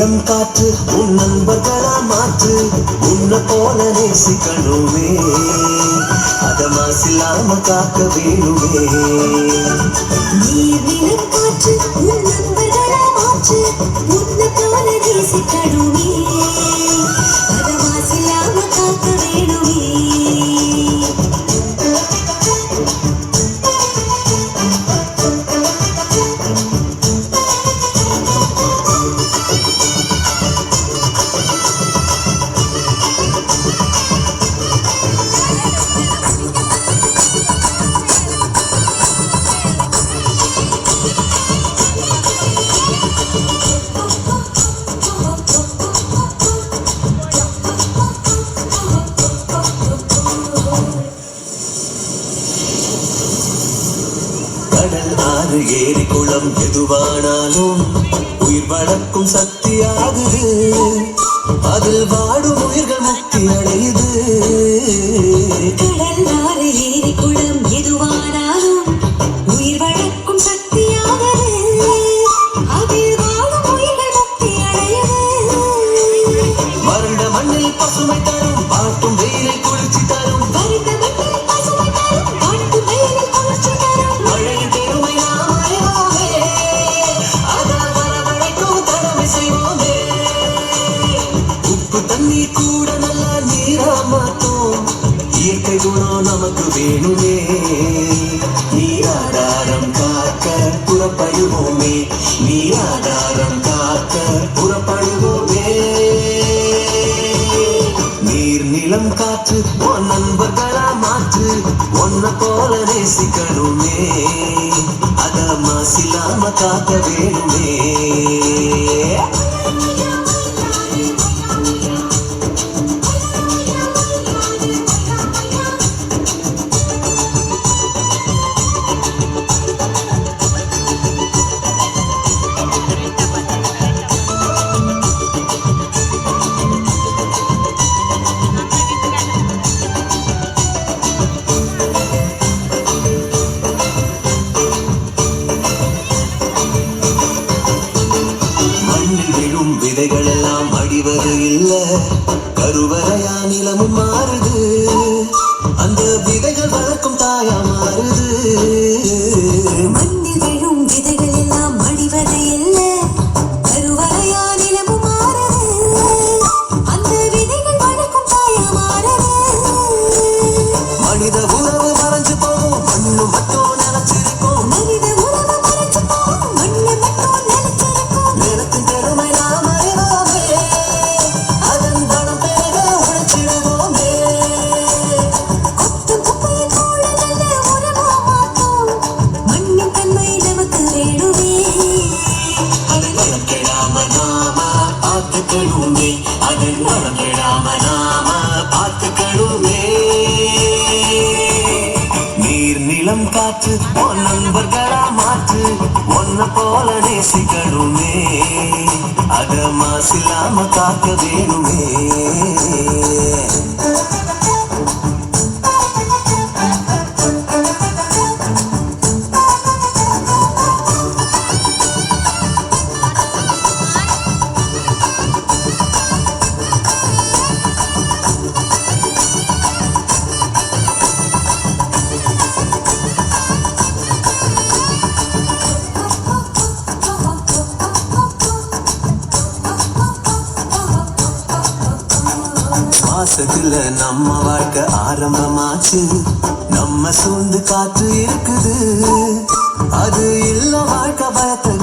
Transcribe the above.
நீளம் காற்று உன் நண்பர்களா மாற்று உன்னை போல நேசிக்கணுமே அத மாசில்லாம காக்க வேணுமே நீளம் காற்று உன் நண்பர்களா மாற்று உன்னை போல நேசிக்கணுமே அத மாசில்லாம காக்க வேணுமே கடல் ஆறு ஏரி குளம் எதுவானாலும் உயிர் வளர்க்கும் சக்தியாகுது அதில் வாடும் உயிர்கள் முக்தி அடையுது கடல் ஆறு ஏரி குளம் எதுவானாலும் உயிர் வளர்க்கும் சக்தியாகுது அதில் வாடும் உயிர்கள் முக்தி அடையுது வறண்ட மண்ணில் பசுமை தரும் பாட்டும் வெயிலில் குளிர்ச்சி தரும் வறண்ட மண்ணில் பசுமை தரும் பாட்டும் வெயிலில் குளிர்ச்சி தரும் மழையின் பெருமை நாம் அறிவோமே அதால் வரவழைக்கும் கடமை செய்வோமே உப்பு தண்ணீர் கூட நல்ல நீரா மாற்றும் இயற்கை குணம் நமக்கு வேணுமே நீராதாரம் காக்க புறப்படுவோமே நீராதாரம் காக்க புறப்படுவோமே நீர் நிலம் காற்று உன் நண்பர்களா மாற்று உன்னை போல நேசிக்கணுமே அத மாசில்லாம காக்க வேணுமே மண்ணில் விழும் விதைகள் எல்லாம் அடிவது இல்ல கருவறையா நிலமும் மாறுது அந்த விதைகள் வளர்க்கும் தாயா மாறுது மண்ணில் விழும் விதைகள் எல்லாம் அடிவது இல்ல கருவறையா நிலமும் மாறுது அந்த விதைகள் வளர்க்கும் தாயா மாறுது மனித உறவு மறைஞ்சு போகும் மண்ணு மட்டும் நினைச்சிருக்கும் மனித உறவு மறைஞ்சு போகும் மண்ணு மட்டும் நிலைச்சிருக்கும் நிலத்தின் பெருமை நாம் அறிவோமே அதன் பணம் பெருக உழைச்சிடுவோமே கொத்தும் குப்பையை போல நல்ல உறவா மாற்றும் மண்ணின் தன்மை நமக்கு வேணுமே அதன் வளம் கெடாம நாம பார்த்துக்கணுமே அதன் வளம் கெடாம நாம பார்த்துக்கணுமே நீர் நிலம் காற்று உன் நண்பர்களா மாற்று உன்னை போல நேசிக்கணுமே அத மாசில்லாம காக்க வேணுமே மாசத்துல நம்ம வாழ்க்கை ஆரம்பமாச்சு நம்ம சூழ்ந்து காற்று இருக்குது அது இல்ல வாழ்க்கை பயத்தை